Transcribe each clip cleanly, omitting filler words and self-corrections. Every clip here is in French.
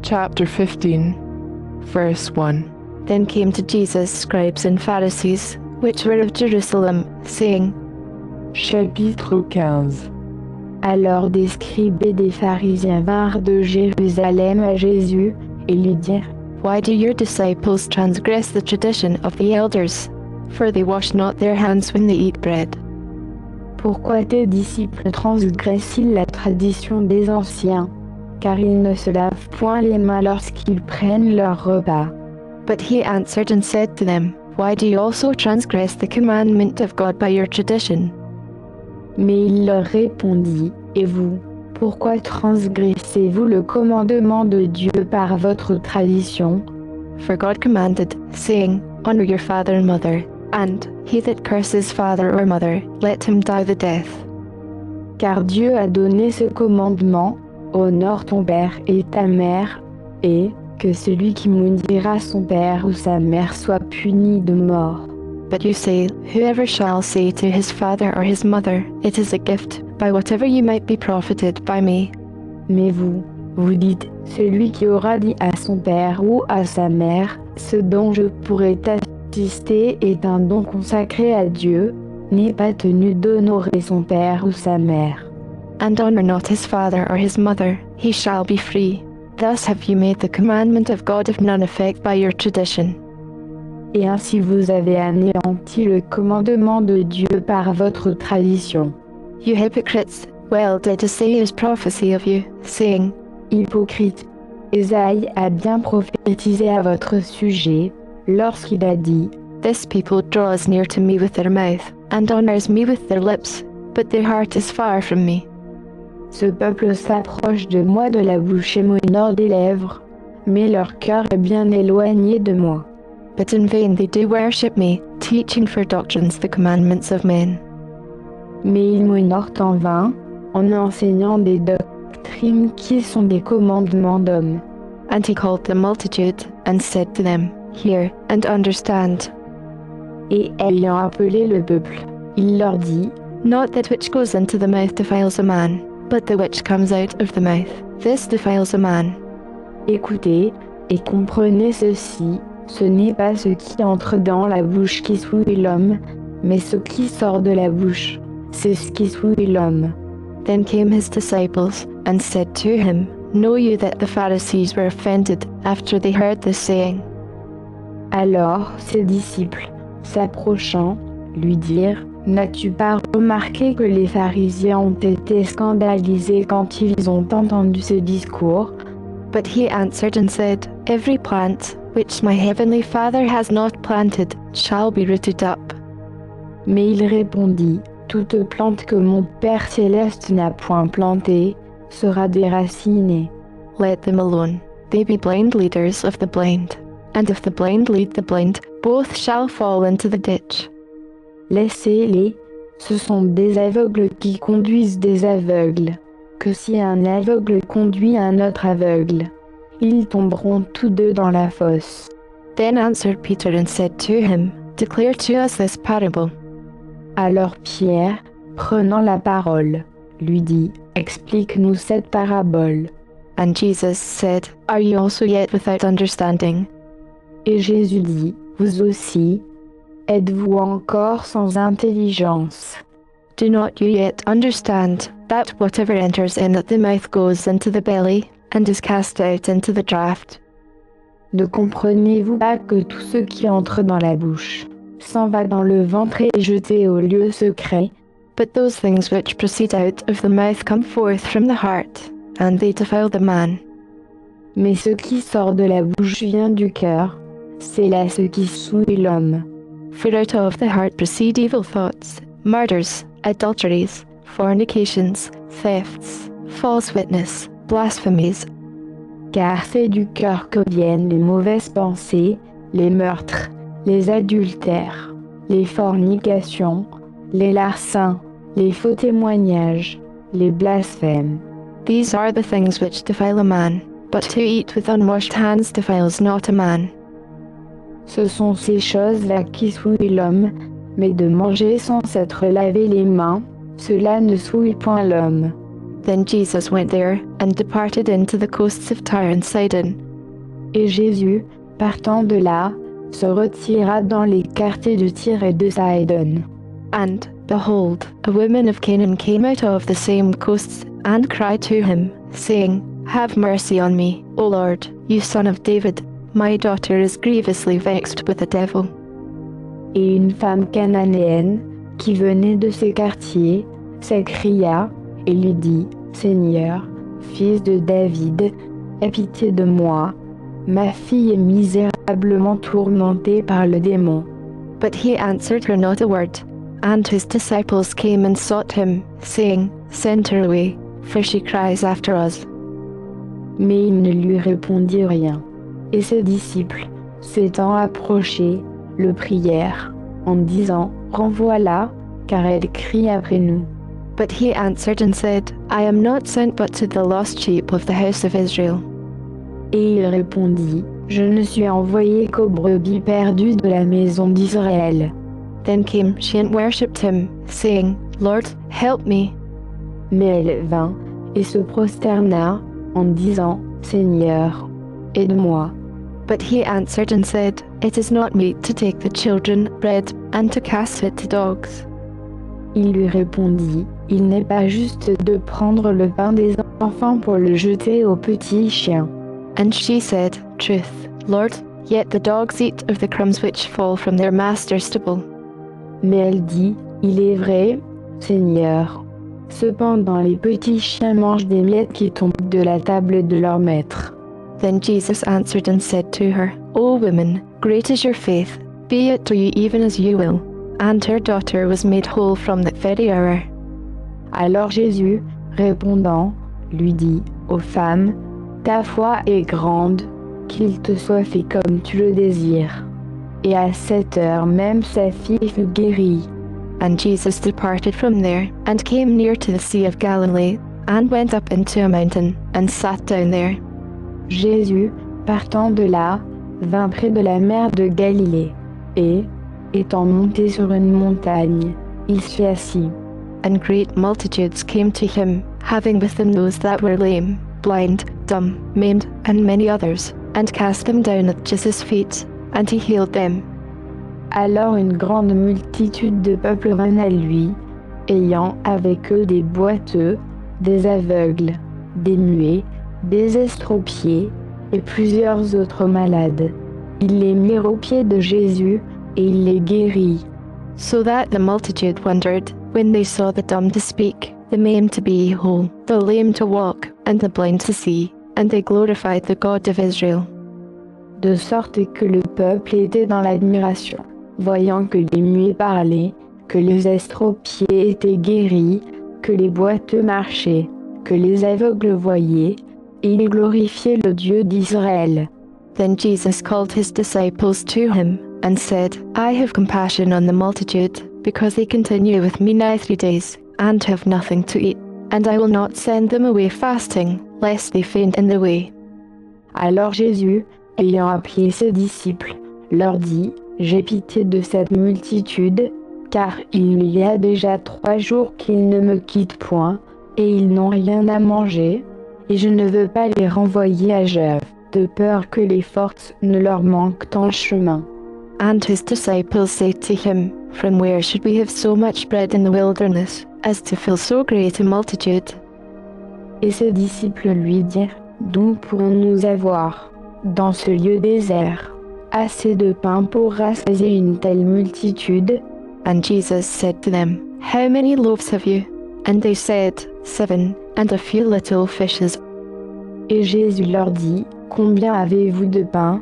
Chapter 15, verse 1. Then came to Jesus scribes and Pharisees, which were of Jerusalem, saying, Chapitre 15. Alors des scribes et des pharisiens vinrent de Jérusalem à Jésus, et lui dirent, Why do your disciples transgress the tradition of the elders? For they wash not their hands when they eat bread. Pourquoi tes disciples transgressent-ils la tradition des anciens? Car ils ne se lavent point les mains lorsqu'ils prennent leur repas. But he answered and said to them, Why do you also transgress the commandment of God by your tradition? Mais il leur répondit, Et vous, pourquoi transgressez-vous le commandement de Dieu par votre tradition? For God commanded, saying, Honor your father and mother, and he that curses father or mother, let him die the death. Car Dieu a donné ce commandement, Honore ton père et ta mère, et que celui qui maudira son père ou sa mère soit puni de mort. But you say, Whoever shall say to his father or his mother, It is a gift, by whatever you might be profited by me. Mais vous, vous dites, celui qui aura dit à son père ou à sa mère, ce dont je pourrais t'assister est un don consacré à Dieu, n'est pas tenu d'honorer son père ou sa mère. And honor not his father or his mother, he shall be free. Thus have you made the commandment of God of none effect by your tradition. Et ainsi vous avez anéanti le commandement de Dieu par votre tradition. You hypocrites, well did Isaiah's prophecy of you, saying, Hypocrite, Ésaïe a bien prophétisé à votre sujet, lorsqu'il a dit, This people draws near to me with their mouth, and honors me with their lips, but their heart is far from me. Ce peuple s'approche de moi de la bouche et m'honore des lèvres, mais leur cœur est bien éloigné de moi. But in vain they do worship me, teaching for doctrines the commandments of men. Mais ils m'honorent en vain, en enseignant des doctrines qui sont des commandements d'hommes. And he called the multitude, and said to them, Hear, and understand. Et ayant appelé le peuple, il leur dit, Not that which goes into the mouth defiles a man, but the which comes out of the mouth, this defiles a man. Écoutez, et comprenez ceci, ce n'est pas ce qui entre dans la bouche qui souille l'homme, mais ce qui sort de la bouche, c'est ce qui souille l'homme. Then came his disciples, and said to him, Know you that the Pharisees were offended after they heard this saying? Alors ses disciples, s'approchant, lui dirent, N'as-tu pas remarqué que les pharisiens ont été scandalisés quand ils ont entendu ce discours? But he answered and said, Every plant, which my heavenly Father has not planted, shall be rooted up. Mais il répondit, Toute plante que mon Père céleste n'a point plantée, sera déracinée. Let them alone, they be blind leaders of the blind. And if the blind lead the blind, both shall fall into the ditch. Laissez-les, ce sont des aveugles qui conduisent des aveugles. Que si un aveugle conduit un autre aveugle, ils tomberont tous deux dans la fosse. Then answered Peter and said to him, Declare to us this parable. Alors Pierre, prenant la parole, lui dit, Explique-nous cette parabole. And Jesus said, Are you also yet without understanding? Et Jésus dit, Vous aussi, êtes-vous encore sans intelligence? Do not you yet understand, that whatever enters in at the mouth goes into the belly, and is cast out into the draught? Ne comprenez-vous pas que tout ce qui entre dans la bouche s'en va dans le ventre et est jeté au lieu secret? But those things which proceed out of the mouth come forth from the heart, and they defile the man. Mais ce qui sort de la bouche vient du cœur, c'est là ce qui souille l'homme. For out of the heart proceed evil thoughts, murders, adulteries, fornications, thefts, false witness, blasphemies. Car c'est du cœur que viennent les mauvaises pensées, les meurtres, les adultères, les fornications, les larcins, les faux témoignages, les blasphèmes. These are the things which defile a man, but to eat with unwashed hands defiles not a man. Ce sont ces choses-là qui souillent l'homme, mais de manger sans s'être lavé les mains, cela ne souille point l'homme. Then Jesus went there, and departed into the coasts of Tyre and Sidon. Et Jésus, partant de là, se retira dans les quartiers de Tyr et de Sidon. And, behold, a woman of Canaan came out of the same coasts, and cried to him, saying, Have mercy on me, O Lord, you son of David. My daughter is grievously vexed with the devil. Et une femme cananéenne, qui venait de ces quartiers, s'écria et lui dit, Seigneur, fils de David, aie pitié de moi. Ma fille est misérablement tourmentée par le démon. But he answered her not a word. And his disciples came and sought him, saying, Send her away, for she cries after us. Mais il ne lui répondit rien. Et ses disciples, s'étant approchés, le prièrent, en disant, Renvoie-la, car elle crie après nous. But he answered and said, I am not sent but to the lost sheep of the house of Israel. Et il répondit, Je ne suis envoyé qu'aux brebis perdues de la maison d'Israël. Then came she and worshipped him, saying, Lord, help me. Mais elle vint et se prosterna, en disant, Seigneur, aide-moi. But he answered and said, It is not meet to take the children's bread, and to cast it to dogs. Il lui répondit, Il n'est pas juste de prendre le pain des enfants pour le jeter aux petits chiens. And she said, Truth, Lord, yet the dogs eat of the crumbs which fall from their master's table. Mais elle dit, Il est vrai, Seigneur. Cependant les petits chiens mangent des miettes qui tombent de la table de leur maître. Then Jesus answered and said to her, O woman, great is your faith, be it to you even as you will. And her daughter was made whole from that very hour. Alors Jésus, répondant, lui dit, Ô femme, ta foi est grande, qu'il te soit fait comme tu le désires. Et à cette heure même sa fille fut guérie. And Jesus departed from there, and came near to the Sea of Galilee, and went up into a mountain, and sat down there. Jésus, partant de là, vint près de la mer de Galilée, et, étant monté sur une montagne, il s'y assit. And great multitudes came to him, having with them those that were lame, blind, dumb, maimed, and many others, and cast them down at Jesus' feet, and he healed them. Alors une grande multitude de peuple vint à lui, ayant avec eux des boiteux, des aveugles, des muets, des estropiés, et plusieurs autres malades. Ils les mirent aux pieds de Jésus, et il les guérit. So that the multitude wondered, when they saw the dumb to speak, the maimed to be whole, the lame to walk, and the blind to see, and they glorified the God of Israel. De sorte que le peuple était dans l'admiration, voyant que les muets parlaient, que les estropiés étaient guéris, que les boiteux marchaient, que les aveugles voyaient, et ils glorifiaient le Dieu d'Israël. Then Jesus called his disciples to him, and said, I have compassion on the multitude, because they continue with me now 3 days, and have nothing to eat, and I will not send them away fasting, lest they faint in the way. Alors Jésus, ayant appelé ses disciples, leur dit, J'ai pitié de cette multitude, car il y a déjà 3 jours qu'ils ne me quittent point, et ils n'ont rien à manger, et je ne veux pas les renvoyer à jeûne, de peur que les forces ne leur manquent en chemin. And his disciples said to him, From where should we have so much bread in the wilderness, as to fill so great a multitude? Et ses disciples lui dirent, D'où pourrons-nous avoir, dans ce lieu désert, assez de pain pour rassasier une telle multitude? And Jesus said to them, How many loaves have you? And they said, 7, and a few little fishes. Et Jésus leur dit, Combien avez-vous de pain?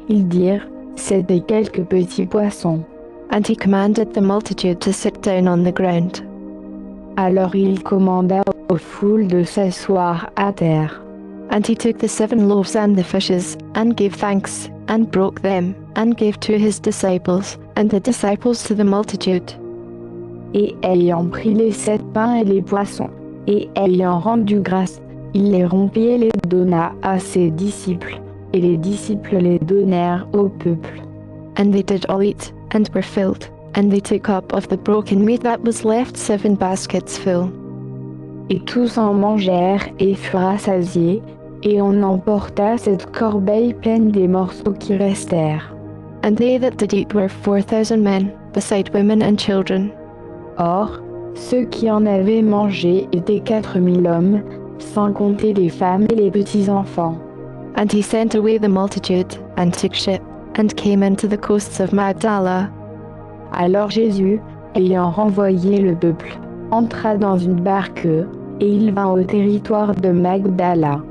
Ils dirent, 7 et quelques petits poissons. And he commanded the multitude to sit down on the ground. Alors il commanda aux foules de s'asseoir à terre. And he took the 7 loaves and the fishes, and gave thanks, and broke them, and gave to his disciples, and the disciples to the multitude. Et ayant pris les 7 pains et les poissons, et ayant rendu grâce, il les rompit et les donna à ses disciples, et les disciples les donnèrent au peuple. And they did all eat, and were filled, and they took up of the broken meat that was left 7 baskets full. Et tous en mangèrent et furent rassasiés, et on emporta cette corbeille pleine des morceaux qui restèrent. And they that did eat were 4,000 men, beside women and children. Or, ceux qui en avaient mangé étaient 4 000 hommes, sans compter les femmes et les petits-enfants. And he sent away the multitude, and took ship, and came into the coasts of Magdala. Alors Jésus, ayant renvoyé le peuple, entra dans une barque, et il vint au territoire de Magdala.